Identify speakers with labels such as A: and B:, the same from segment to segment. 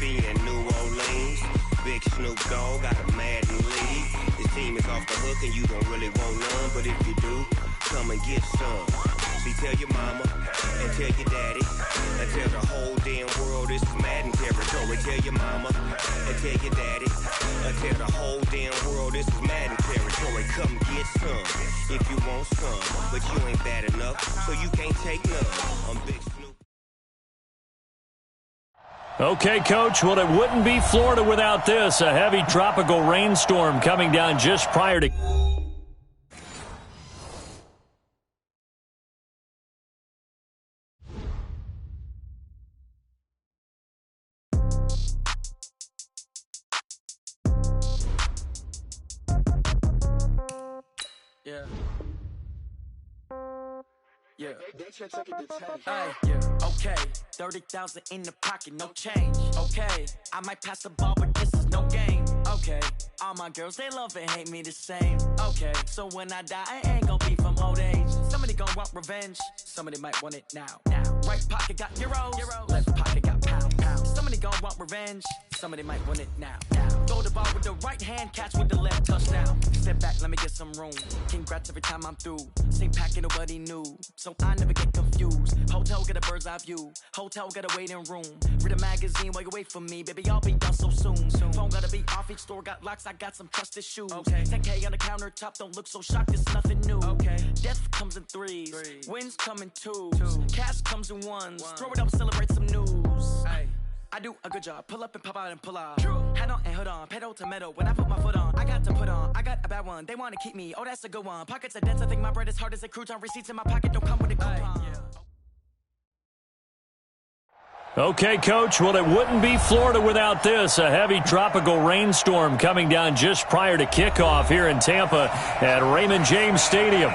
A: Murphy in New Orleans. Big Snoop Dogg got a Madden lead. This team is off the hook and you don't really want none, but if you do, come and get some. See, tell your mama and tell your daddy and tell the whole damn world this is Madden territory. Tell your mama and tell your daddy and tell the whole damn world this is Madden territory. Come get some if you want some, but you ain't bad enough, so you can't take none. I'm Big Snoop.
B: Okay, Coach, well, it wouldn't be Florida without this. A heavy tropical rainstorm coming down just prior to...
C: Yeah. Okay, 30,000 in the pocket, no change. Okay, I might pass the ball, but this is no game. Okay, all my girls, they love and hate me the same. Okay, so when I die, I ain't gonna be from old age. Somebody gonna want revenge, somebody might want it now. Right pocket got euros, left pocket got pounds. Somebody gonna want revenge, somebody might want it now. Throw the ball with the right hand, catch with the left, touchdown. Step back, let me get some room. Congrats every time I'm through. Same packet, nobody knew, so I never get confused. Hotel get a bird's eye view, hotel got a waiting room. Read a magazine while you wait for me, baby, I'll be done so soon. Phone gotta be off, each store got locks, I got some trusted shoes. 10K on the countertop, don't look so shocked, it's nothing new. Death comes in threes, wins come in twos, cash comes in ones. Throw it up, celebrate some news. I do a good job, pull up and pop out and pull out. Head on and hood on, pedal to metal. When I put my foot on, I got to put on. I got a bad one, they wanna keep me, oh that's a good one. Pockets are dense, I think my bread is hard as a crouton. Receipts in my pocket don't come with a coupon.
B: Okay, Coach, well, it wouldn't be Florida without this. A heavy tropical rainstorm coming down just prior to kickoff here in Tampa at Raymond James Stadium.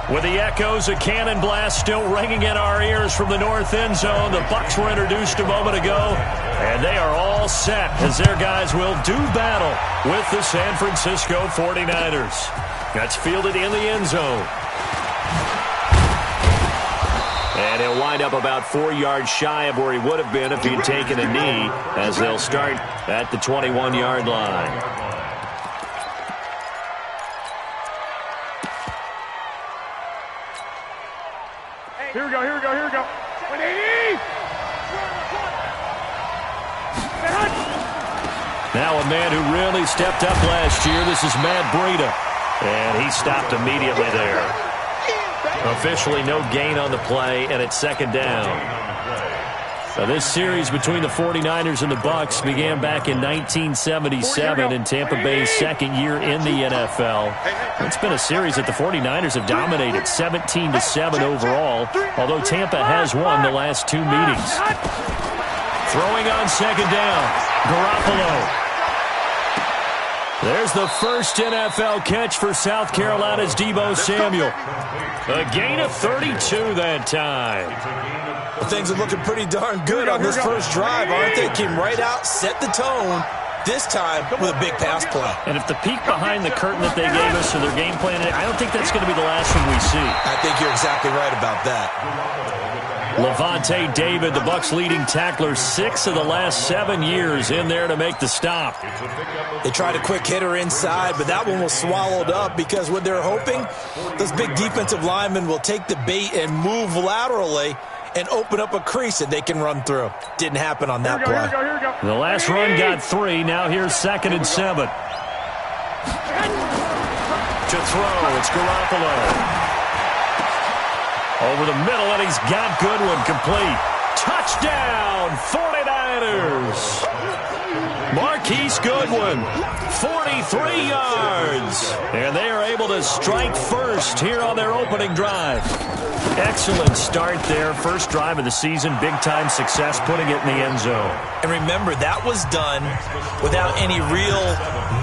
B: With the echoes of cannon blast still ringing in our ears from the north end zone, the Bucs were introduced a moment ago, and they are all set as their guys will do battle with the San Francisco 49ers. That's fielded in the end zone. And he'll wind up about 4 yards shy of where he would have been if he'd taken a knee, as they'll start at the 21-yard line.
D: Here we go.
B: Now a man who really stepped up last year, this is Matt Breida. And he stopped immediately there. Officially no gain on the play, and it's second down. So this series between the 49ers and the Bucs began back in 1977 in Tampa Bay's second year in the NFL. It's been a series that the 49ers have dominated, 17-7 overall, although Tampa has won the last two meetings. Throwing on second down, Garoppolo. There's the first NFL catch for South Carolina's Deebo Samuel. A gain of 32 that time.
E: Things are looking pretty darn good on this first drive, aren't they? Came right out, set the tone, this time with a big pass play.
B: And if the peek behind the curtain that they gave us to their game plan, I don't think that's going to be the last one we see.
E: I think you're exactly right about that.
B: Levante David, the Bucs' leading tackler, 6 of the last 7 years in there to make the stop.
E: They tried a quick hitter inside, but that one was swallowed up because what they're hoping, those big defensive linemen will take the bait and move laterally and open up a crease that they can run through. Didn't happen on that play.
D: Here we go.
B: The last run got 3. Now here's 2nd and 7. To throw, it's Garoppolo. Over the middle, and he's got Goodwin complete. Touchdown, 49ers. Marquise Goodwin, 43 yards. And they are able to strike first here on their opening drive. Excellent start there. First drive of the season, big-time success, putting it in the end zone.
E: And remember, that was done without any real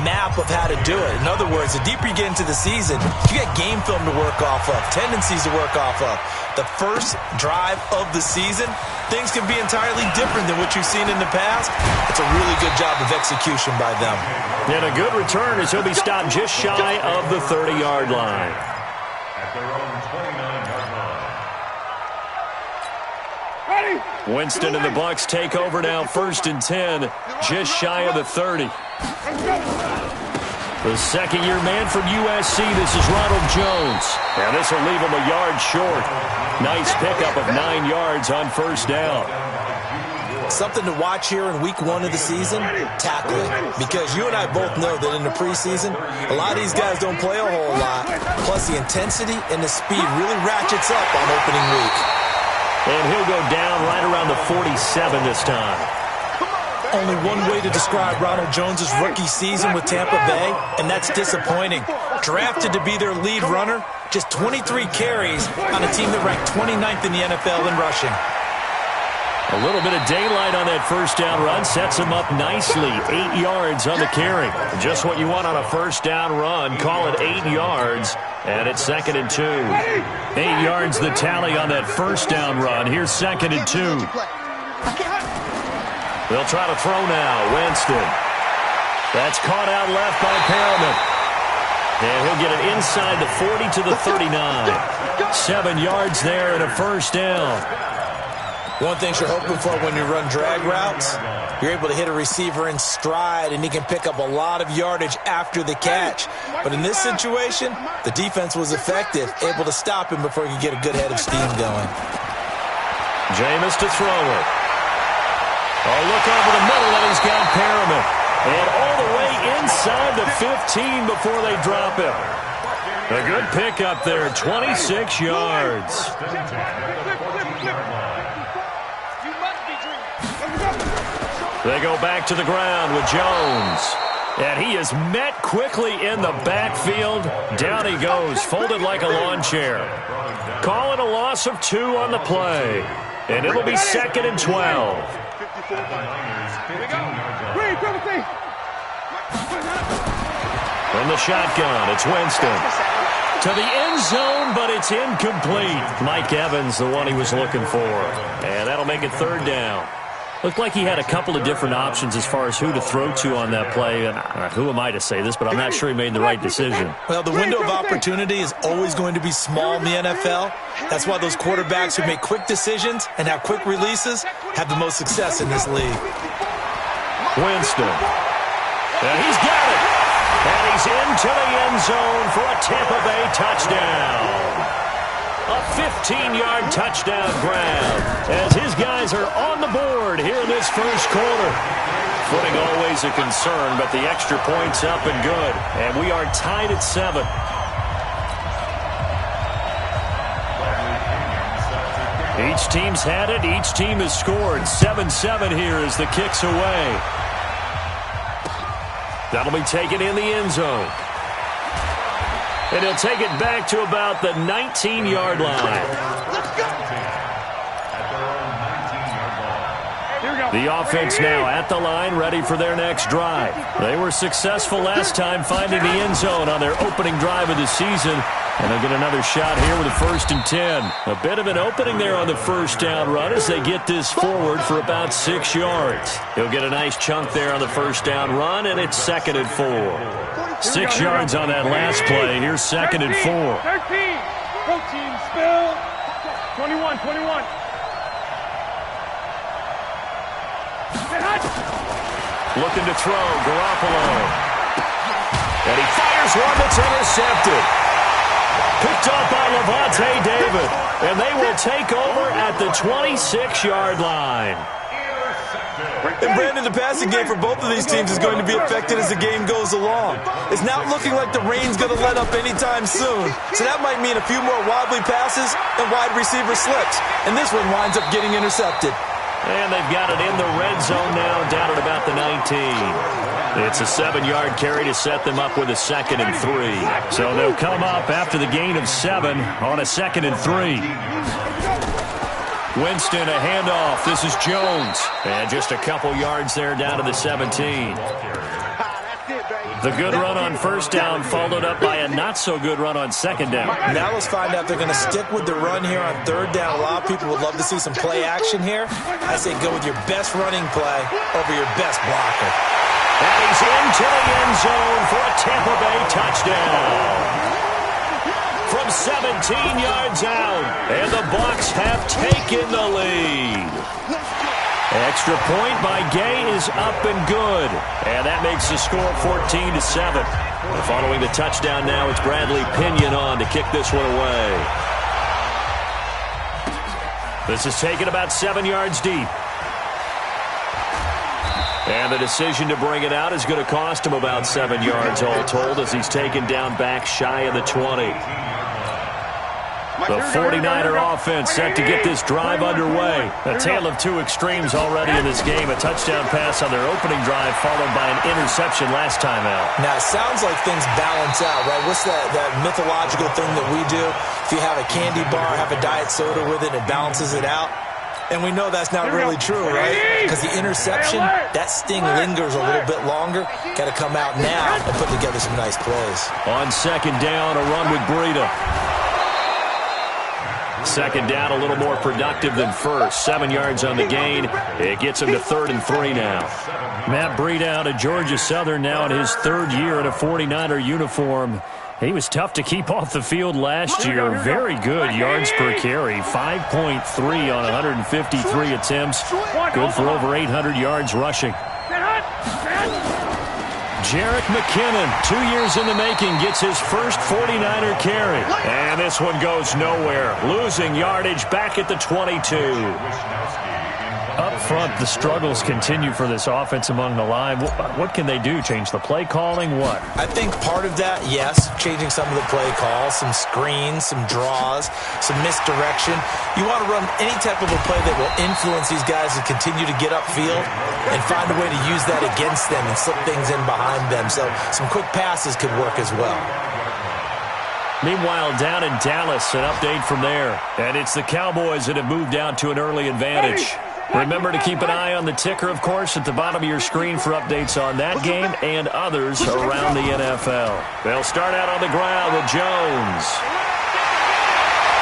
E: map of how to do it. In other words, the deeper you get into the season, you get game film to work off of, tendencies to work off of. The first drive of the season, things can be entirely different than what you've seen in the past. It's a really good job of execution by them.
B: And a good return as he'll be stopped just shy of the 30-yard line.
D: At their own 29-yard line. Ready?
B: Winston and the Bucs take over now, 1st and 10, just shy of the 30. The second-year man from USC, this is Ronald Jones. And this will leave him a yard short. Nice pickup of 9 yards on 1st down.
E: Something to watch here in week 1 of the season, tackling. Because you and I both know that in the preseason, a lot of these guys don't play a whole lot. Plus, the intensity and the speed really ratchets up on opening week.
B: And he'll go down right around the 47 this time.
E: Only one way to describe Ronald Jones' rookie season with Tampa Bay, and that's disappointing. Drafted to be their lead runner, just 23 carries on a team that ranked 29th in the NFL in rushing.
B: A little bit of daylight on that 1st down run sets him up nicely. 8 yards on the carry. Just what you want on a 1st down run. Call it 8 yards, and it's 2nd and 2. 8 yards the tally on that 1st down run. Here's 2nd and 2. They'll try to throw now. Winston. That's caught out left by Perriman. And he'll get it inside the 40 to the 39. 7 yards there and a 1st down.
E: One thing you're hoping for when you run drag routes, you're able to hit a receiver in stride, and he can pick up a lot of yardage after the catch. But in this situation, the defense was effective, able to stop him before he could get a good head of steam going.
B: Jameis to throw it. Oh, look over the middle, and he's got Perriman. And all the way inside the 15 before they drop him. A good pickup there, 26 yards. They go back to the ground with Jones. And he is met quickly in the backfield. Down he goes, folded like a lawn chair. Call it a loss of 2 on the play. And it'll be 2nd and 12. From the shotgun, it's Winston. To the end zone, but it's incomplete. Mike Evans, the one he was looking for. And that'll make it 3rd down. Looked like he had a couple of different options as far as who to throw to on that play. And who am I to say this, but I'm not sure he made the right decision.
E: Well, the window of opportunity is always going to be small in the NFL. That's why those quarterbacks who make quick decisions and have quick releases have the most success in this league.
B: Winston. And he's got it. And he's into the end zone for a Tampa Bay touchdown. A 15-yard touchdown grab as his guys are on the board here in this 1st quarter. Footing always a concern, but the extra point's up and good. And we are tied at 7. Each team's had it. Each team has scored. 7-7 here as the kick's away. That'll be taken in the end zone. And he'll take it back to about the 19-yard line. The offense now at the line, ready for their next drive. They were successful last time finding the end zone on their opening drive of the season. And they'll get another shot here with a 1st and 10. A bit of an opening there on the 1st down run as they get this forward for about 6 yards. He'll get a nice chunk there on the 1st down run, and it's 2nd and 4. 6 yards on that last play. Here's 2nd and 4.
D: 13. Protein spill. 21.
B: Looking to throw, Garoppolo. And he fires one that's intercepted. Picked up by Levante David. And they will take over at the 26-yard line.
E: And Brandon, the passing game for both of these teams is going to be affected as the game goes along. It's not looking like the rain's going to let up anytime soon. So that might mean a few more wobbly passes and wide receiver slips. And this one winds up getting intercepted.
B: And they've got it in the red zone now, down at about the 19. It's a 7-yard carry to set them up with a 2nd and 3. So they'll come up after the gain of 7 on a 2nd and 3. Winston, a handoff. This is Jones. And just a couple yards there down to the 17. The good run on 1st down followed up by a not-so-good run on 2nd down.
E: Now let's find out if they're going to stick with the run here on 3rd down. A lot of people would love to see some play action here. I say go with your best running play over your best blocker.
B: And he's into the end zone for a Tampa Bay touchdown. from 17 yards out. And the Bucs have taken the lead. Extra point by Gay is up and good. And that makes the score 14-7. Following the touchdown now, it's Bradley Pinion on to kick this one away. This is taken about 7 yards deep. And the decision to bring it out is going to cost him about 7 yards all told as he's taken down back shy of the 20. The 49er offense set to get this drive underway. A tale of two extremes already in this game. A touchdown pass on their opening drive followed by an interception last time out.
E: Now, it sounds like things balance out, right? What's that mythological thing that we do? If you have a candy bar, have a diet soda with it, it balances it out. And we know that's not really true, right? Because the interception, that sting lingers a little bit longer. Got to come out now and put together some nice plays.
B: On second down, a run with Breida. Second down, a little more productive than first. 7 yards on the gain. It gets him to 3rd and 3 now. Matt Breida out of Georgia Southern now in his 3rd year in a 49er uniform. He was tough to keep off the field last year. Very good yards per carry. 5.3 on 153 attempts. Good for over 800 yards rushing. Jerick McKinnon, 2 years in the making, gets his first 49er carry. And this one goes nowhere. Losing yardage back at the 22. Up front, the struggles continue for this offense among the line. What can they do? Change the play calling? What?
E: I think part of that, yes, changing some of the play calls, some screens, some draws, some misdirection. You want to run any type of a play that will influence these guys to continue to get upfield and find a way to use that against them and slip things in behind them. So some quick passes could work as well.
B: Meanwhile, down in Dallas, an update from there. And it's the Cowboys that have moved out to an early advantage. Remember to keep an eye on the ticker, of course, at the bottom of your screen for updates on that game and others around the NFL. They'll start out on the ground with Jones.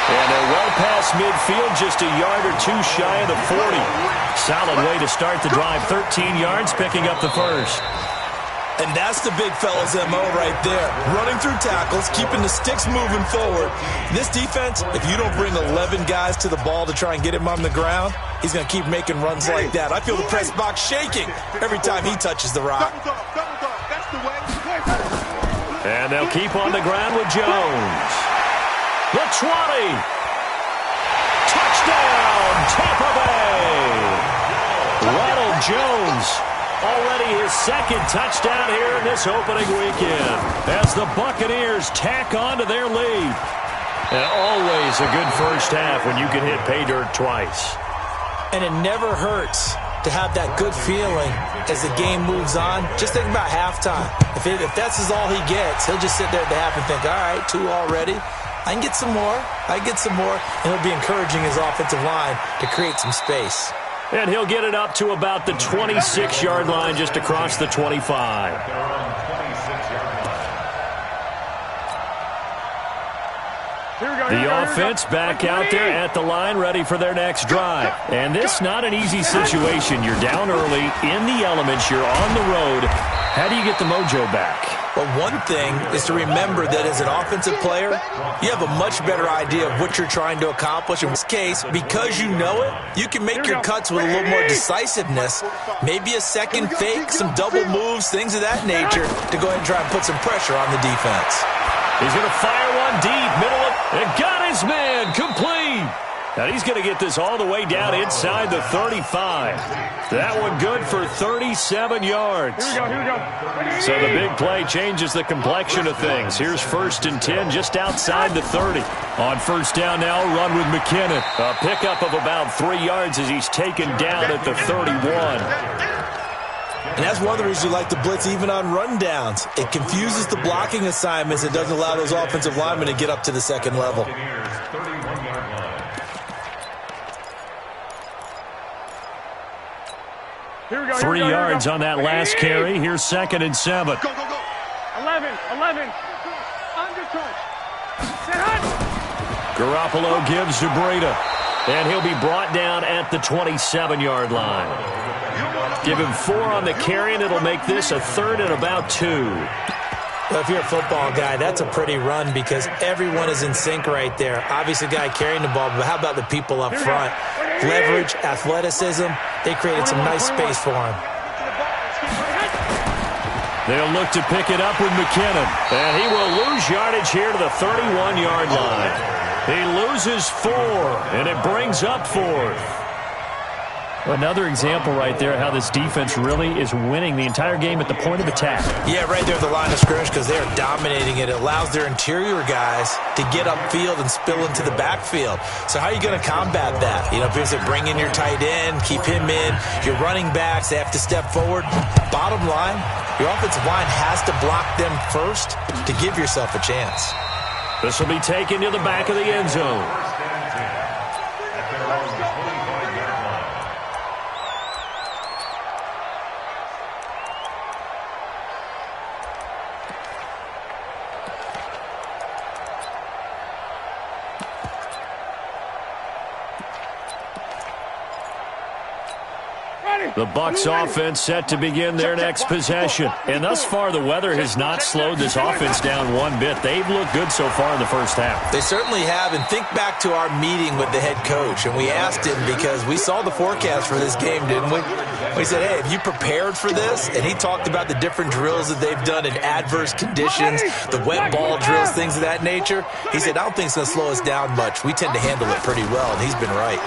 B: And they're well past midfield, just a yard or two shy of the 40. Solid way to start the drive, 13 yards, picking up the first.
E: And that's the big fella's MO right there. Running through tackles, keeping the sticks moving forward. This defense, if you don't bring 11 guys to the ball to try and get him on the ground, he's going to keep making runs like that. I feel the press box shaking every time he touches the rock.
B: And they'll keep on the ground with Jones. The 20. Touchdown, Tampa Bay. Ronald Jones. Already his second touchdown here in this opening weekend as the Buccaneers tack on to their lead. And always a good first half when you can hit pay dirt twice.
E: And it never hurts to have that good feeling as the game moves on. Just think about halftime. If that's all he gets, he'll just sit there at the half and think, all right, 2 already. I can get some more. And he'll be encouraging his offensive line to create some space.
B: And he'll get it up to about the 26-yard line just across the 25. The offense back out there at the line, ready for their next drive. And this not an easy situation. You're down early, in the elements, you're on the road. How do you get the mojo back?
E: Well, one thing is to remember that as an offensive player, you have a much better idea of what you're trying to accomplish. In this case, because you know it, you can make your cuts with a little more decisiveness. Maybe a second fake, some double moves, things of that nature to go ahead and try and put some pressure on the defense.
B: He's going to fire one deep, middle, and got his man complete. Now he's going to get this all the way down inside the 35. That one good for 37 yards.
D: Here we go.
B: So the big play changes the complexion of things. Here's 1st and 10 just outside the 30. On first down now, run with McKinnon. A pickup of about 3 yards as he's taken down at the 31.
E: And that's one of the reasons you like to blitz even on rundowns. It confuses the blocking assignments. It doesn't allow those offensive linemen to get up to the second level.
D: Here we go.
B: 3 yards on that last carry. Here's 2nd and 7.
D: Go. 11. Undercut.
B: Garoppolo gives to Breida. And he'll be brought down at the 27-yard line. Give him 4 on the carry, and it'll make this a 3rd and about 2.
E: Well, if you're a football guy, that's a pretty run because everyone is in sync right there. Obviously, the guy carrying the ball, but how about the people up front? Leverage, athleticism, they created some nice space for him.
B: They'll look to pick it up with McKinnon, and he will lose yardage here to the 31-yard line. He loses 4, and it brings up 4th.
F: Another example right there how this defense really is winning the entire game at the point of attack.
E: Yeah, right there at the line of scrimmage because they are dominating it. It allows their interior guys to get upfield and spill into the backfield. So how are you going to combat that? You know, people say bring in your tight end, keep him in. Your running backs, they have to step forward. Bottom line, your offensive line has to block them first to give yourself a chance.
B: This will be taken to the back of the end zone. The Bucs offense set to begin their next possession. And thus far, the weather has not slowed this offense down one bit. They've looked good so far in the first half.
E: They certainly have. And think back to our meeting with the head coach. And we asked him because we saw the forecast for this game, didn't we? We said, hey, have you prepared for this? And he talked about the different drills that they've done in adverse conditions, the wet ball drills, things of that nature. He said, I don't think it's going to slow us down much. We tend to handle it pretty well, and he's been right.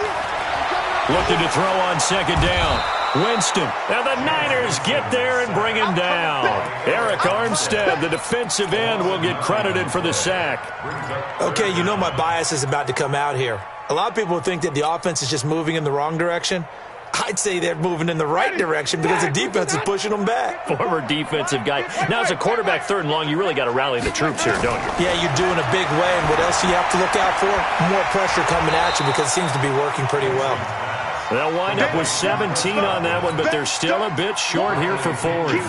B: Looking to throw on second down. Winston, and the Niners get there and bring him down. Eric Armstead, the defensive end, will get credited for the sack.
E: Okay, you know my bias is about to come out here. A lot of people think that the offense is just moving in the wrong direction. I'd say they're moving in the right direction because the defense is pushing them back.
B: Former defensive guy. Now, as a quarterback, 3rd and long, you really got to rally the troops here, don't you?
E: Yeah, you're doing a big way, and what else do you have to look out for? More pressure coming at you because it seems to be working pretty well.
B: They'll wind up with 17 on that one, but they're still a bit short here for 4th.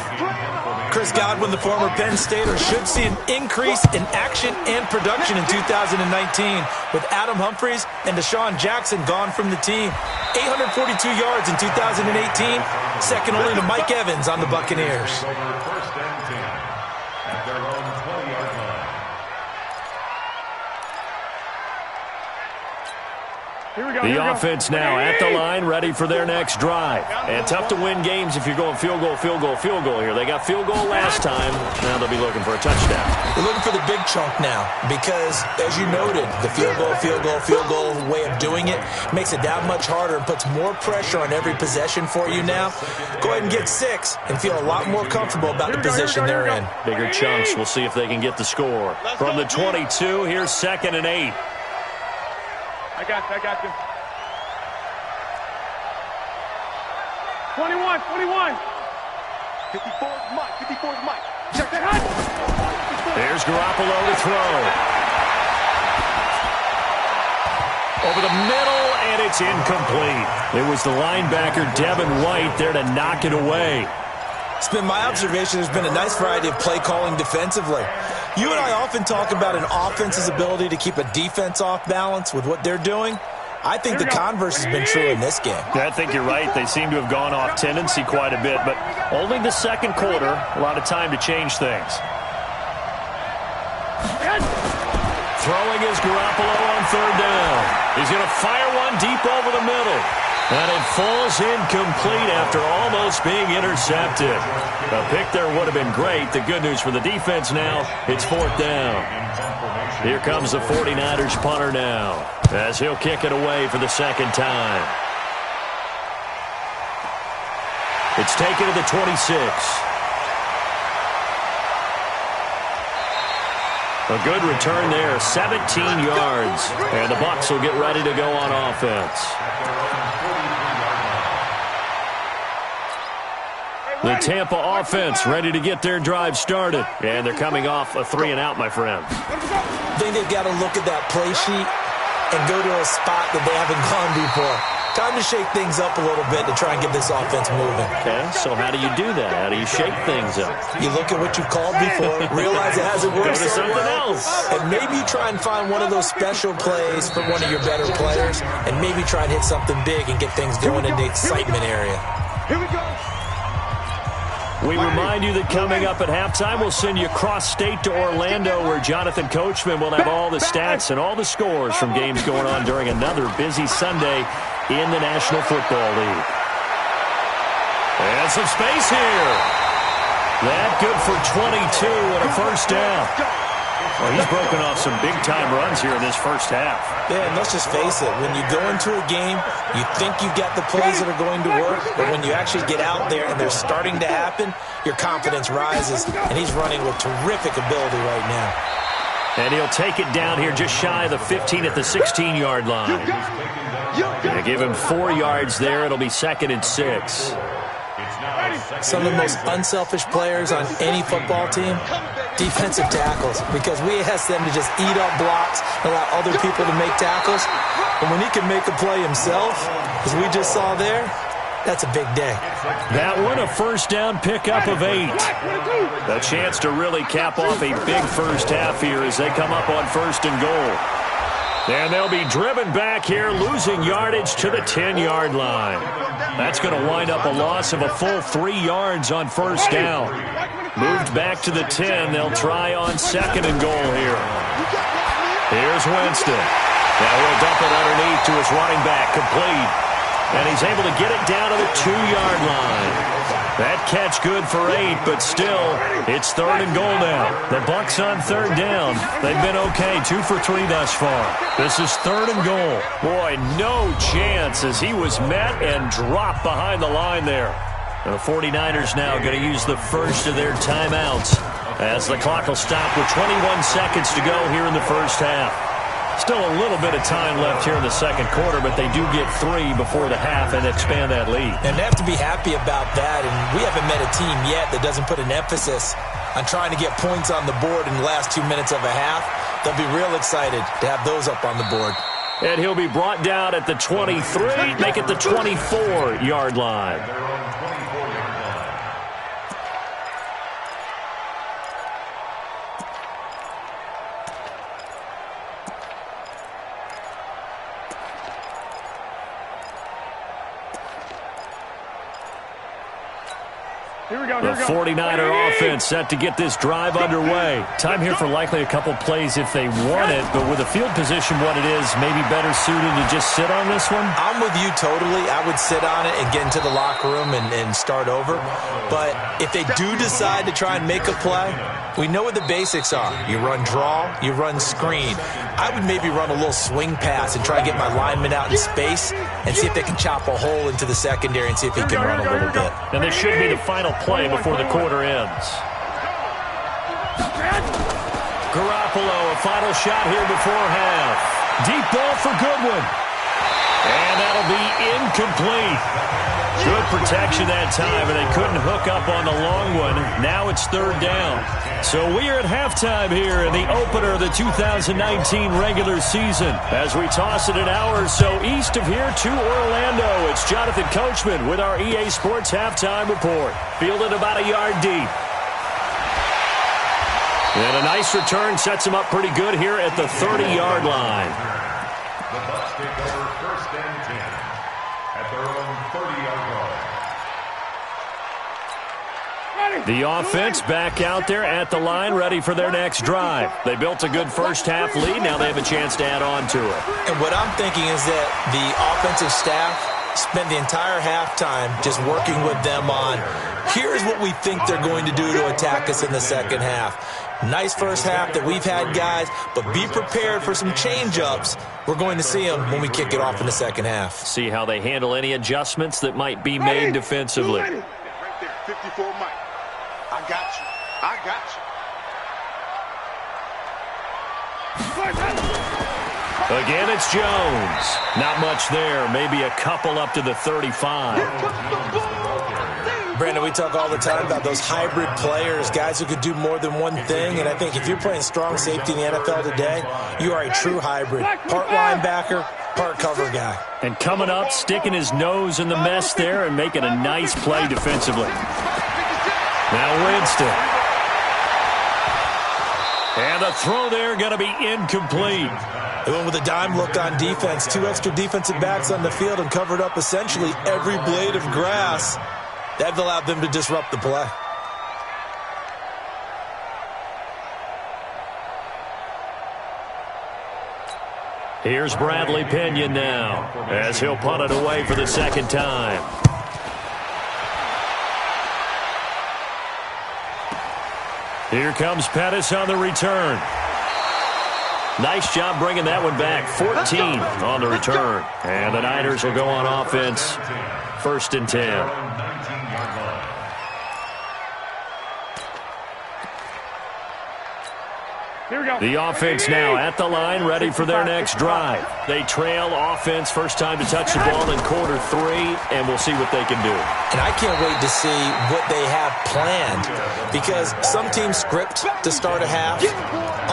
E: Chris Godwin, the former Penn Stater, should see an increase in action and production in 2019 with Adam Humphries and Deshaun Jackson gone from the team. 842 yards in 2018, second only to Mike Evans on the Buccaneers.
B: The offense now at the line, ready for their next drive. And tough to win games if you're going field goal here. They got field goal last time. Now they'll be looking for a touchdown.
E: They're looking for the big chunk now because, as you noted, the field goal way of doing it makes it that much harder and puts more pressure on every possession for you now. Go ahead and get 6 and feel a lot more comfortable about the position they're in.
B: Bigger chunks. We'll see if they can get the score. From the 22, here's 2nd and 8.
D: I got you. 21. 54's Mike. Check that hot.
B: There's Garoppolo to throw. Over the middle, and it's incomplete. It was the linebacker, Devin White, there to knock it away.
E: It's been my observation there's been a nice variety of play calling defensively. You and I often talk about an offense's ability to keep a defense off balance with what they're doing. I think the converse has been true in this game.
B: I think you're right. They seem to have gone off tendency quite a bit, but only the second quarter, a lot of time to change things. Throwing is Garoppolo on 3rd down. He's going to fire one deep over the middle. And it falls incomplete after almost being intercepted. A pick there would have been great. The good news for the defense now, it's 4th down. Here comes the 49ers punter now, as he'll kick it away for the second time. It's taken to the 26. A good return there, 17 yards. And the Bucs will get ready to go on offense. The Tampa offense ready to get their drive started. And they're coming off a 3-and-out, my friend.
E: I think they've got to look at that play sheet and go to a spot that they haven't gone before. Time to shake things up a little bit to try and get this offense moving.
B: Okay, so how do you do that? How do you shake things up?
E: You look at what you called before, realize it hasn't worked
B: Go to
E: so
B: something
E: well,
B: else.
E: and maybe you try and find one of those special plays from one of your better players, and maybe try and hit something big and get things going in the excitement area.
D: Here we go.
F: We remind you that coming up at halftime, we'll send you cross-state to Orlando, where Jonathan Coachman will have all the stats and all the scores from games going on during another busy Sunday in the National Football League. And some space here. That good for 22 and a first down. Well, he's broken off some big-time runs here in this first half.
E: Yeah, and let's just face it. When you go into a game, you think you've got the plays that are going to work, but when you actually get out there and they're starting to happen, your confidence rises, and he's running with terrific ability right now.
F: And he'll take it down here just shy of the 15 at the 16-yard line. They give him 4 yards there. It'll be 2nd and 6.
E: Some of the most unselfish players on any football team, defensive tackles, because we ask them to just eat up blocks and allow other people to make tackles. But when he can make a play himself, as we just saw there, that's a big day.
F: That one, a first down pickup of 8. A chance to really cap off a big first half here as they come up on 1st and goal. And they'll be driven back here, losing yardage to the 10-yard line. That's going to wind up a loss of a full 3 yards on 1st down. Moved back to the 10. They'll try on 2nd and goal here. Here's Winston. Now he'll dump it underneath to his running back, complete. And he's able to get it down to the 2-yard line. That catch good for 8, but still, it's 3rd and goal now. The Bucs on 3rd down. They've been okay, 2 for 3 thus far. This is 3rd and goal. Boy, no chance as he was met and dropped behind the line there. The 49ers now going to use the first of their timeouts as the clock will stop with 21 seconds to go here in the first half. Still a little bit of time left here in the second quarter, but they do get 3 before the half and expand that lead.
E: And they have to be happy about that, and we haven't met a team yet that doesn't put an emphasis on trying to get points on the board in the last 2 minutes of a half. They'll be real excited to have those up on the board.
F: And he'll be brought down at the 23, make it the 24-yard line. The 49er offense set to get this drive underway. Time here for likely a couple plays if they want it, but with the field position what it is, maybe better suited to just sit on this one?
E: I'm with you totally. I would sit on it and get into the locker room and start over. But if they do decide to try and make a play, we know what the basics are. You run draw, you run screen. I would maybe run a little swing pass and try and get my lineman out in space and see if they can chop a hole into the secondary and see if he can run a little bit.
F: And this should be the final play before the quarter ends. Garoppolo, a final shot here before half. Deep ball for Goodwin. And that'll be incomplete. Good protection that time, and they couldn't hook up on the long one. Now it's 3rd down. So we are at halftime here in the opener of the 2019 regular season. As we toss it an hour or so east of here to Orlando, it's Jonathan Coachman with our EA Sports Halftime Report. Fielded about a yard deep. And a nice return sets him up pretty good here at the 30-yard line.
G: The Bucs take over 1st and 10 at their own 30-yard line.
F: The offense back out there at the line, ready for their next drive. They built a good first half lead. Now they have a chance to add on to it.
E: And what I'm thinking is that the offensive staff spent the entire halftime just working with them on, here's what we think they're going to do to attack us in the second half. Nice first half that we've had, guys, but be prepared for some change-ups. We're going to see them when we kick it off in the second half.
F: See how they handle any adjustments that might be made defensively.
D: Right there, 54 Mike. I got you. I got you.
F: Again, it's Jones. Not much there. Maybe a couple up to the 35.
E: Brandon, we talk all the time about those hybrid players, guys who could do more than one thing. And I think if you're playing strong safety in the NFL today, you are a true hybrid. Part linebacker, part cover guy.
F: And coming up, sticking his nose in the mess there and making a nice play defensively. Now Winston. And the throw there going to be incomplete.
E: They went with a dime look on defense. 2 extra defensive backs on the field and covered up essentially every blade of grass. That allowed them to disrupt the play.
F: Here's Bradley Pinion now, as he'll punt it away for the second time. Here comes Pettis on the return. Nice job bringing that one back. 14 on the return. And the Niners will go on offense. 1st and 10.
H: Here we go.
F: The offense now at the line, ready for their next drive. They trail offense, first time to touch the ball in quarter 3, and we'll see what they can do.
E: And I can't wait to see what they have planned, because some teams script to start a half.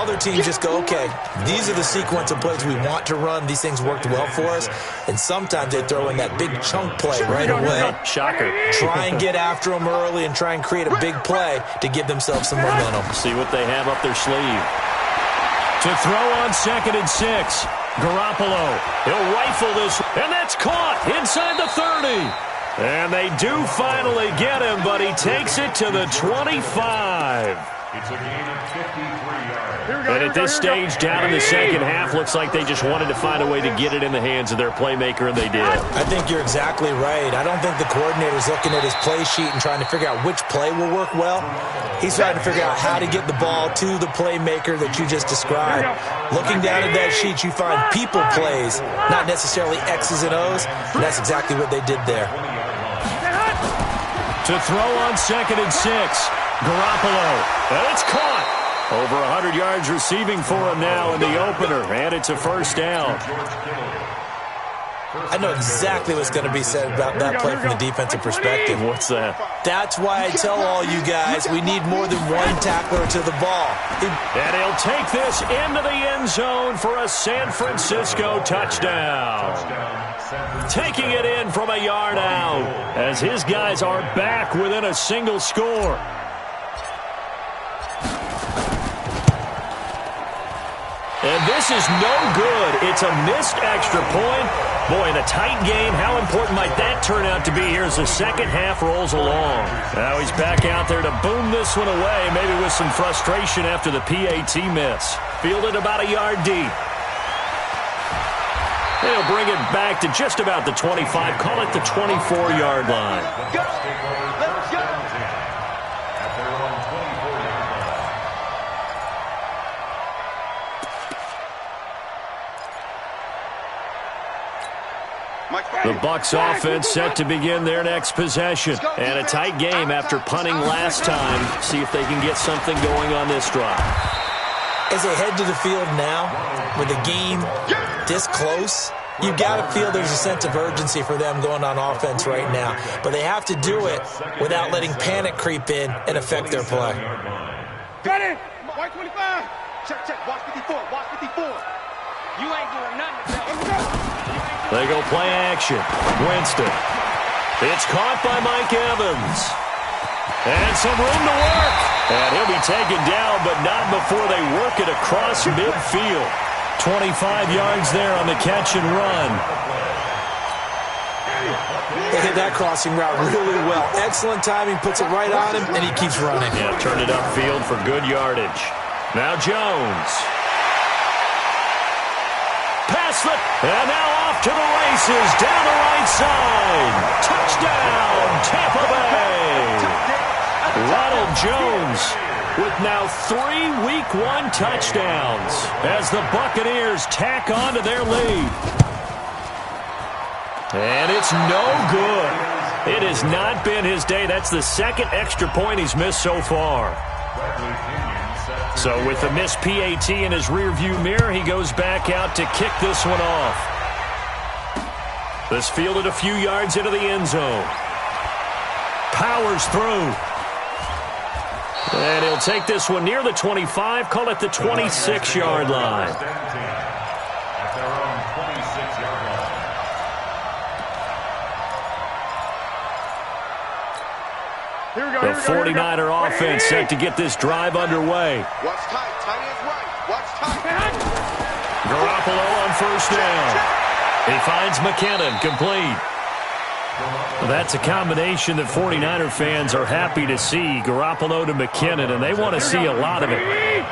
E: Other teams just go, okay, these are the sequence of plays we want to run. These things worked well for us. And sometimes they throw in that big chunk play right away.
F: Shocker.
E: Try and get after them early and try and create a big play to give themselves some momentum.
F: See what they have up their sleeve. To throw on 2nd and 6. Garoppolo. He'll rifle this, and that's caught inside the 30. And they do finally get him, but he takes it to the 25.
G: It's a gain of 53 yards.
F: And at this stage, down in the second half, looks like they just wanted to find a way to get it in the hands of their playmaker, and they did.
E: I think you're exactly right. I don't think the coordinator's looking at his play sheet and trying to figure out which play will work well. He's trying to figure out how to get the ball to the playmaker that you just described. Looking down at that sheet, you find people plays, not necessarily X's and O's, and that's exactly what they did there.
F: To throw on 2nd and 6. Garoppolo. And it's caught. Over 100 yards receiving for him now in the opener, and it's a first down.
E: I know exactly what's going to be said about that play from the defensive perspective.
F: What's that?
E: That's why I tell all you guys we need more than one tackler to the ball.
F: And he'll take this into the end zone for a San Francisco touchdown. Taking it in from a yard out as his guys are back within a single score. And this is no good. It's a missed extra point. Boy, in a tight game, how important might that turn out to be here as the second half rolls along? Now he's back out there to boom this one away, maybe with some frustration after the PAT miss. Fielded about a yard deep. They'll bring it back to just about the 25. Call it the 24-yard line.
G: Let's go. At their own 24-yard line.
F: The Bucs offense set to begin their next possession. And a tight game after punting last time. See if they can get something going on this drive.
E: As they head to the field now, with the game this close, you've got to feel there's a sense of urgency for them going on offense right now. But they have to do it without letting panic creep in and affect their play.
H: Ready? White 25. Check. Watch 54. Watch 54. You ain't doing nothing.
F: They go play action. Winston. It's caught by Mike Evans. And some room to work. And he'll be taken down, but not before they work it across midfield. 25 yards there on the catch and run.
E: They hit that crossing route really well. Excellent timing, puts it right on him, and he keeps running.
F: Yeah, turned it upfield for good yardage. Now Jones. And now off to the races, down the right side. Touchdown, Tampa Bay. Ronald Jones with now 3 Week 1 touchdowns as the Buccaneers tack on to their lead. And it's no good. It has not been his day. That's the second extra point he's missed so far. So with the missed PAT in his rearview mirror, he goes back out to kick this one off. This fielded a few yards into the end zone. Powers through. And he'll take this one near the 25, call it the 26-yard line.
G: At their own 26-yard line.
F: The 49er offense set to get this drive underway.
D: Watch tight. Tight ends right. Watch tight.
F: Garoppolo on first down. He finds McKinnon complete. Well, that's a combination that 49er fans are happy to see. Garoppolo to McKinnon, and they want to see a lot of it.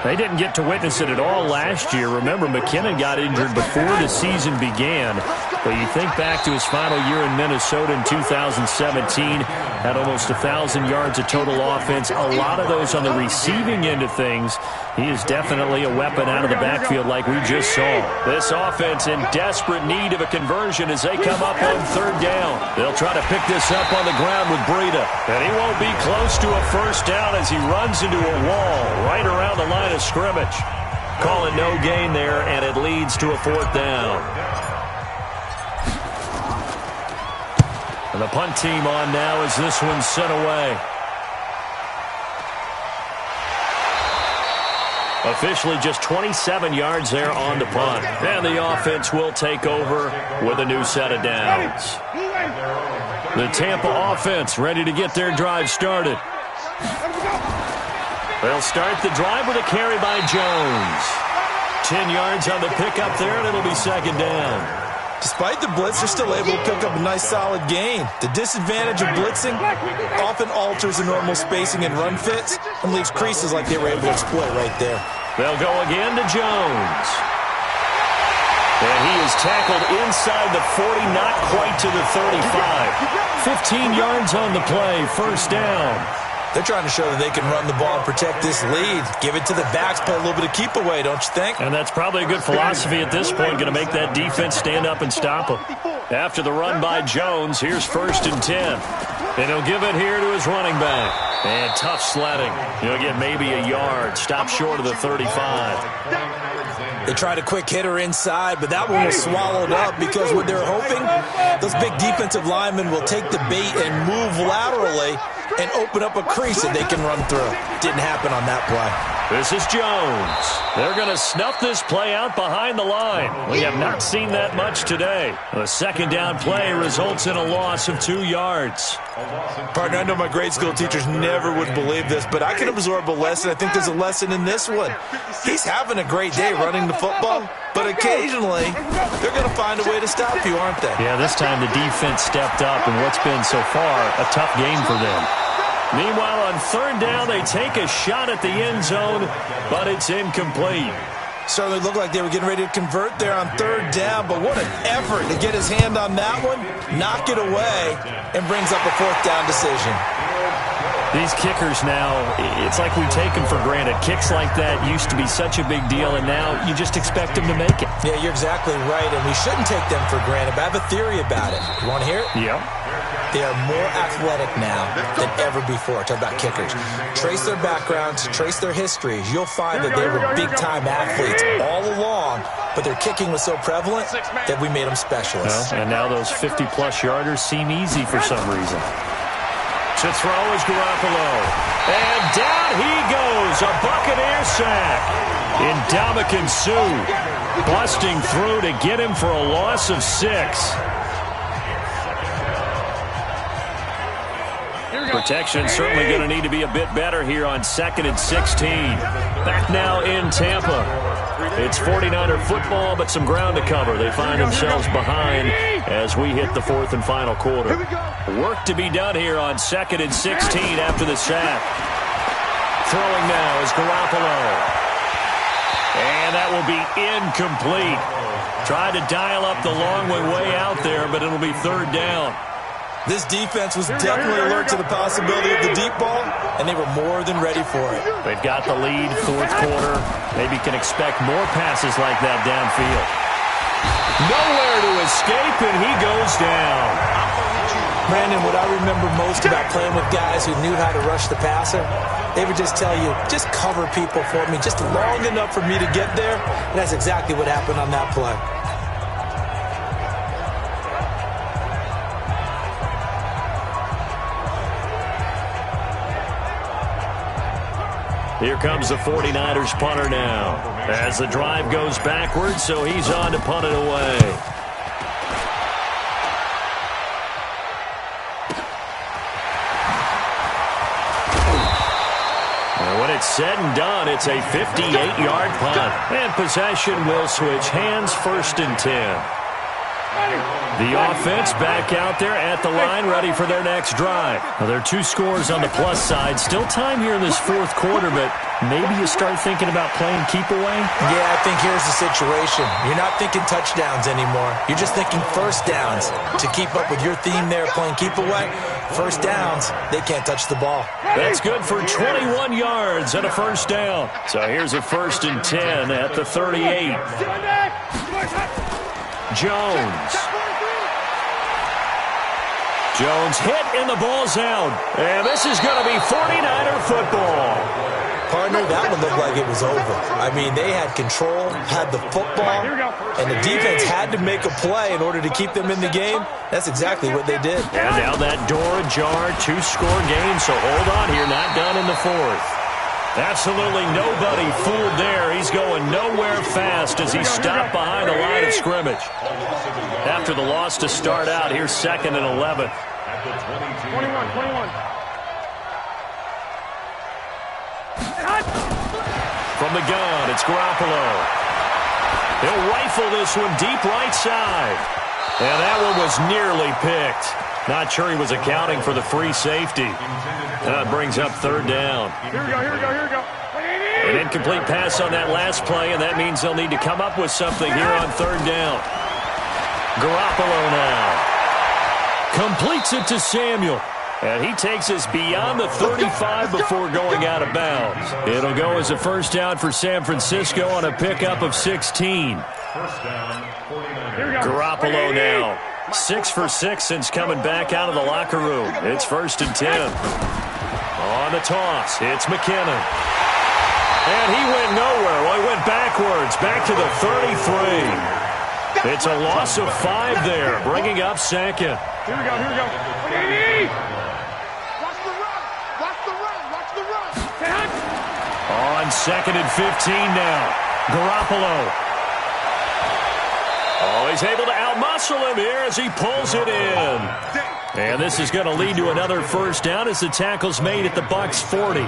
F: They didn't get to witness it at all last year. Remember, McKinnon got injured before the season began. But you think back to his final year in Minnesota in 2017, had almost 1,000 yards of total offense, a lot of those on the receiving end of things. He is definitely a weapon out of the backfield like we just saw. This offense in desperate need of a conversion as they come up on third down. They'll try to pick this up on the ground with Breida. And he won't be close to a first down as he runs into a wall right around the line of scrimmage. Calling no gain there, and it leads to a fourth down. And the punt team on now as this one's sent away. Officially just 27 yards there on the punt. And the offense will take over with a new set of downs. The Tampa offense ready to get their drive started. They'll start the drive with a carry by Jones. 10 yards on the pickup there, and it'll be second down.
E: Despite the blitz, they're still able to pick up a nice solid gain. The disadvantage of blitzing often alters the normal spacing and run fits and leaves creases like they were able to exploit right there.
F: They'll go again to Jones. And he is tackled inside the 40, not quite to the 35. 15 yards on the play, first down.
E: They're trying to show that they can run the ball and protect this lead. Give it to the backs, play a little bit of keep away, don't you think?
F: And that's probably a good philosophy at this point, going to make that defense stand up and stop them. After the run by Jones, here's first and 10. And he'll give it here to his running back. And tough sledding. He'll get maybe a yard, stop short of the 35.
E: They tried a quick hitter inside, but that one was swallowed up because what they're hoping, those big defensive linemen will take the bait and move laterally and open up a crease that they can run through. Didn't happen on that play.
F: This is Jones. They're going to snuff this play out behind the line. We have not seen that much today. The second down play results in a loss of 2 yards.
E: Partner, I know my grade school teachers never would believe this, but I can absorb a lesson. I think there's a lesson in this one. He's having a great day running the football, but occasionally they're going to find a way to stop you, aren't they?
F: Yeah, this time the defense stepped up in what's been so far a tough game for them. Meanwhile, on third down, they take a shot at the end zone, but it's incomplete.
E: Certainly looked like they were getting ready to convert there on third down, but what an effort to get his hand on that one, knock it away, and brings up a fourth down decision.
F: These kickers now, it's like we take them for granted. Kicks like that used to be such a big deal, and now you just expect them to make it.
E: Yeah, you're exactly right, and we shouldn't take them for granted, but I have a theory about it. You want to hear it?
F: Yep.
E: They are more athletic now than ever before. Talk about kickers. Trace their backgrounds, trace their histories. You'll find that they were big-time athletes all along, but their kicking was so prevalent that we made them specialists.
F: Well, and now those 50-plus yarders seem easy for some reason. To throw is Garoppolo. And down he goes. A Buccaneer sack. Ndamukong Suh busting through to get him for a loss of 6. Protection certainly going to need to be a bit better here on 2nd and 16. Back now in Tampa. It's 49er football, but some ground to cover. They find themselves behind as we hit the fourth and final quarter. Work to be done here on 2nd and 16 after the sack. Throwing now is Garoppolo. And that will be incomplete. Tried to dial up the long way out there, but it'll be third down.
E: This defense was definitely alert to the possibility of the deep ball, and they were more than ready for it.
F: They've got the lead, fourth quarter. Maybe can expect more passes like that downfield. Nowhere to escape, and he goes down.
E: Brandon, what I remember most about playing with guys who knew how to rush the passer, they would just tell you, just cover people for me, just long enough for me to get there, and that's exactly what happened on that play.
F: Here comes the 49ers punter now. As the drive goes backwards, so he's on to punt it away. And when it's said and done, it's a 58-yard punt. And possession will switch hands, 1st and 10. The offense back out there at the line, ready for their next drive. Now, there are 2 scores on the plus side. Still time here in this fourth quarter, but maybe you start thinking about playing keep away?
E: Yeah, I think here's the situation. You're not thinking touchdowns anymore. You're just thinking first downs. To keep up with your theme there, playing keep away, first downs, they can't touch the ball.
F: That's good for 21 yards and a first down. So here's a 1st and 10 at the 38. Jones hit and the ball's out. And this is going to be 49er football.
E: Partner, that one looked like it was over. I mean, they had control, had the football, and the defense had to make a play in order to keep them in the game. That's exactly what they did.
F: And now that door ajar, 2-score game, so hold on here, not done in the fourth. Absolutely nobody fooled there. He's going nowhere fast as he stopped behind the line of scrimmage. After the loss to start out, here's 2nd and 11.
H: 21.
F: From the gun, it's Garoppolo. He'll rifle this one deep right side. And that one was nearly picked. Not sure he was accounting for the free safety. That brings up 3rd down.
H: Here we go.
F: An incomplete pass on that last play, and that means they'll need to come up with something here on 3rd down. Garoppolo now. Completes it to Samuel. And he takes us beyond the 35 before going out of bounds. It'll go as a first down for San Francisco on a pickup of 16. Garoppolo now. 6 for 6 since coming back out of the locker room. It's 1st and 10. On the toss, it's McKinnon. And he went nowhere. Well, he went backwards, back to the 33. It's a loss of 5 there, bringing up 2nd.
H: Here we go.
D: Watch the run.
F: On 2nd and 15 now. Garoppolo. Oh, he's able to outmuscle him here as he pulls it in. And this is going to lead to another first down as the tackle's made at the Bucs 40.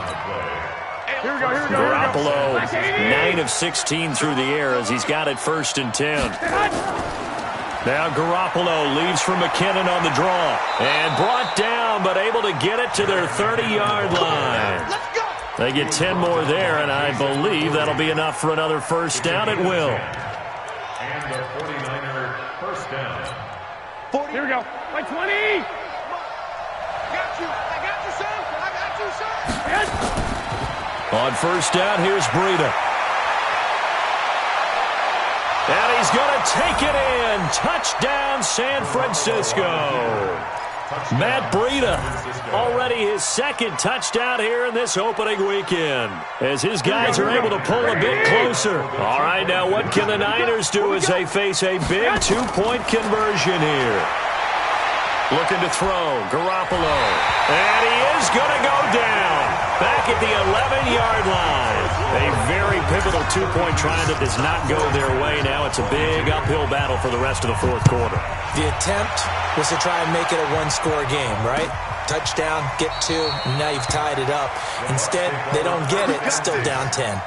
H: Here we go.
F: Garoppolo, 9 of 16 through the air as he's got it 1st and 10. Now Garoppolo leaves for McKinnon on the draw. And brought down, but able to get it to their 30-yard line. They get 10 more there, and I believe that'll be enough for another first down. It will.
G: And the 49er first down.
H: Here we go. Like 20.
D: I got you, son.
F: On first down, here's Breida. And he's going to take it in. Touchdown, San Francisco. Matt Breida, already his 2nd touchdown here in this opening weekend, as his guys are able to pull a bit closer. All right, now what can the Niners do as they face a big 2-point conversion here? Looking to throw, Garoppolo. And he is going to go down. Back at the 11-yard line. A very pivotal 2-point try that does not go their way. Now it's a big uphill battle for the rest of the fourth quarter.
E: The attempt was to try and make it a 1-score game, right? Touchdown, get 2, and now you've tied it up. Instead, they don't get it, still down 10.
G: At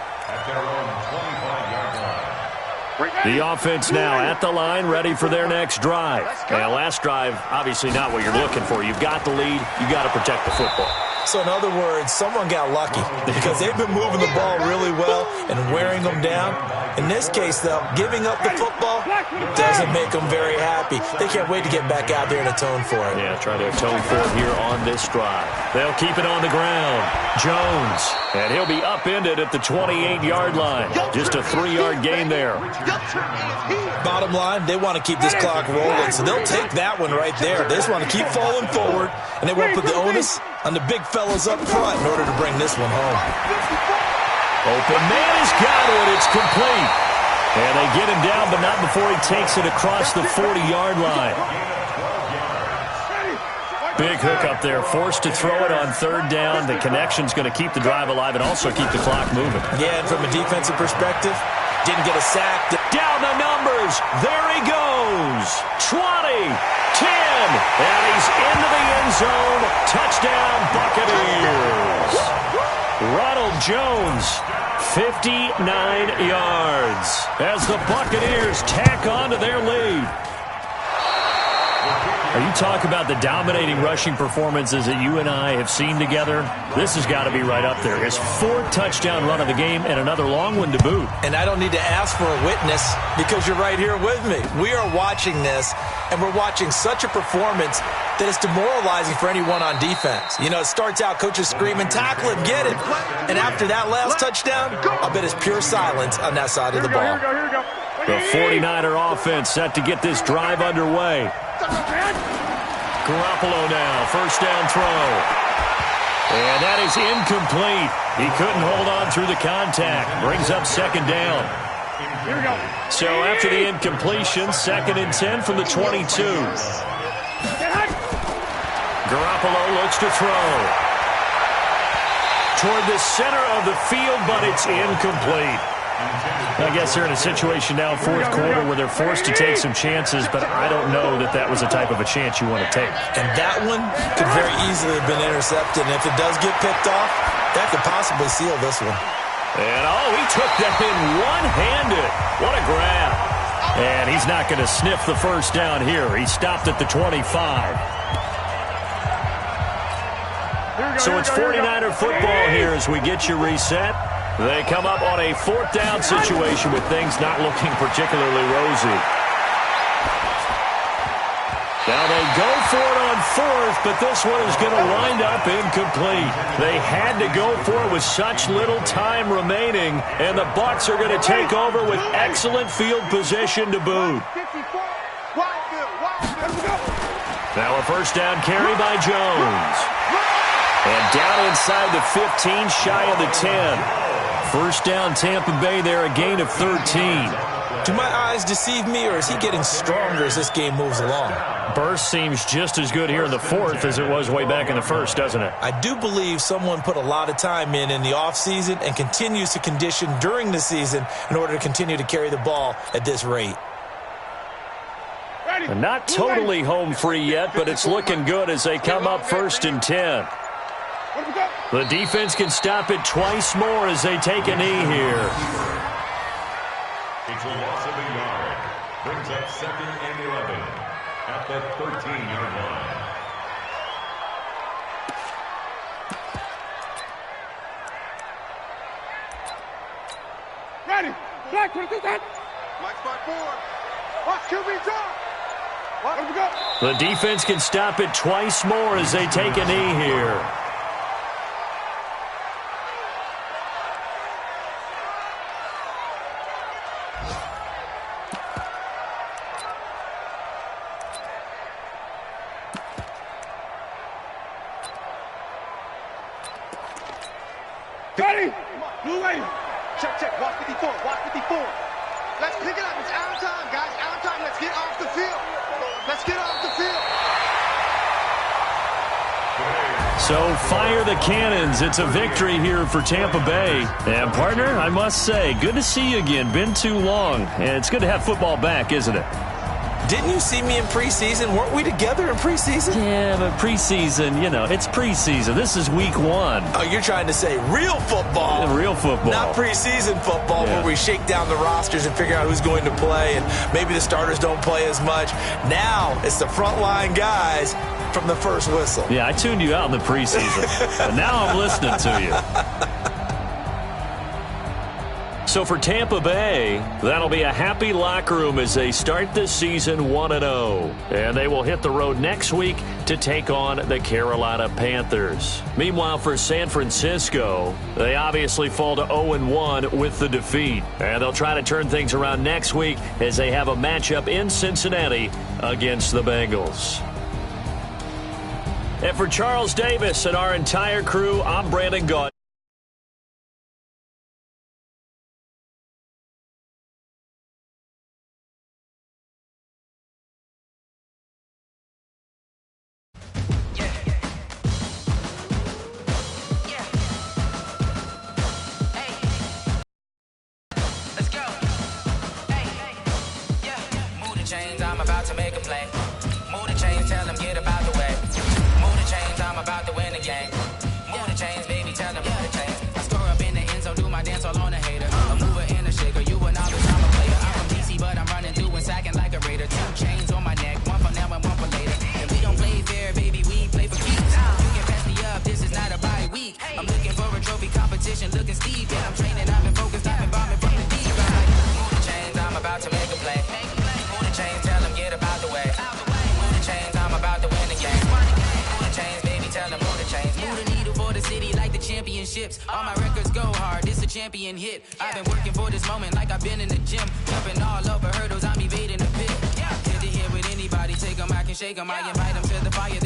G: their own 25-yard line.
F: The offense now at the line, ready for their next drive. Now, last drive, obviously not what you're looking for. You've got the lead. You've got to protect the football.
E: So, in other words, someone got lucky because they've been moving the ball really well and wearing them down. In this case, though, giving up the football doesn't make them very happy. They can't wait to get back out there and atone for it.
F: Yeah, try to atone for it here on this drive. They'll keep it on the ground. Jones, and he'll be upended at the 28-yard line. Just a 3-yard gain there.
E: Bottom line, they want to keep this clock rolling, so they'll take that one right there. They just want to keep falling forward, and they won't put the onus on the big fellas up front in order to bring this one home.
F: Open man has got it. It's complete. And they get him down, but not before he takes it across the 40-yard line. Big hook up there. Forced to throw it on 3rd down. The connection's going to keep the drive alive and also keep the clock moving.
E: Yeah, and from a defensive perspective, didn't get a sack.
F: Down the numbers. There he goes. 20, 10, and he's into the end zone. Touchdown, Buccaneers. Ronald Jones, 59 yards as the Buccaneers tack on to their lead. Are you talking about the dominating rushing performances that you and I have seen together? This has got to be right up there. His 4th touchdown run of the game and another long one to boot.
E: And I don't need to ask for a witness because you're right here with me. We are watching this, and we're watching such a performance that it's demoralizing for anyone on defense. You know, it starts out coaches screaming, tackle him, get him. And after that last touchdown, I bet it's pure silence on that side of the ball.
F: The 49er offense set to get this drive underway. Garoppolo now, first down throw. And that is incomplete. He couldn't hold on through the contact. Brings up second down. So after the incompletion, 2nd and 10 from the 22. Garoppolo looks to throw. Toward the center of the field, but it's incomplete. I guess they're in a situation now, 4th quarter, where they're forced to take some chances, but I don't know that that was the type of a chance you want to take.
E: And that one could very easily have been intercepted, and if it does get picked off, that could possibly seal this one.
F: And, he took that in one-handed. What a grab. And he's not going to sniff the first down here. He stopped at the 25. So it's 49er football here as we get you reset. They come up on a 4th down situation with things not looking particularly rosy. Now they go for it on 4th, but this one is going to wind up incomplete. They had to go for it with such little time remaining, and the Bucs are going to take over with excellent field position to boot. Now a first down carry by Jones. And down inside the 15, shy of the 10. First down, Tampa Bay there, a gain of 13.
E: Do my eyes deceive me, or is he getting stronger as this game moves along?
F: Burst seems just as good here in the 4th as it was way back in the 1st, doesn't it?
E: I do believe someone put a lot of time in the offseason and continues to condition during the season in order to continue to carry the ball at this rate.
F: And not totally home free yet, but it's looking good as they come up 1st and 10. The defense can stop it twice more as they take a knee here.
G: It's a loss of a yard. Brings up 2nd and 11 at the 13-yard line.
H: Ready. Black 22 set. Mike spot 4. Watch QB drop. What we go?
F: The defense can stop it twice more as they take a knee here.
H: Ready? Blue wave. Check. Watch 54. Watch 54. Let's pick it up. It's our time, guys. Our time. Let's get off the field. Let's get off the field.
F: So fire the cannons. It's a victory here for Tampa Bay. And partner, I must say, good to see you again. Been too long. And it's good to have football back, isn't it?
E: Didn't you see me in preseason? Weren't we together in preseason?
F: Yeah, but preseason, it's preseason. This is week 1.
E: Oh, you're trying to say real football.
F: Yeah, real football.
E: Not preseason football where we shake down the rosters and figure out who's going to play, and maybe the starters don't play as much. Now it's the frontline guys from the first whistle.
F: Yeah, I tuned you out in the preseason, but now I'm listening to you. So for Tampa Bay, that'll be a happy locker room as they start this season 1-0. And they will hit the road next week to take on the Carolina Panthers. Meanwhile, for San Francisco, they obviously fall to 0-1 with the defeat. And they'll try to turn things around next week as they have a matchup in Cincinnati against the Bengals. And for Charles Davis and our entire crew, I'm Brandon Gaudin.
I: I'm about to make a play. Move the chains, tell them get about the way. Move the chains, I'm about to win the game. Move the chains, baby, tell them move the chains. I score up in the end zone, do my dance all on a hater. A mover and a shaker, you a novice, I'm a player. I'm from DC, but I'm running through and sacking like a raider. 2 chains on my neck, one for now and one for later. Yeah, I'm training, I've been focused, I've been bombing from the deep. I'm like, move the chains, I'm about to make a play. Move the chains, tell them get about the way. Move the chains, I'm about to win the game. Move the chains, baby, tell them move the chains. Move the needle for the city like the championships. All my records go hard, this a champion hit. I've been working for this moment like I've been in the gym. Jumping all over hurdles, I'm evading the pit. Good to hear with anybody, take them, I can shake them. I invite them to the fire.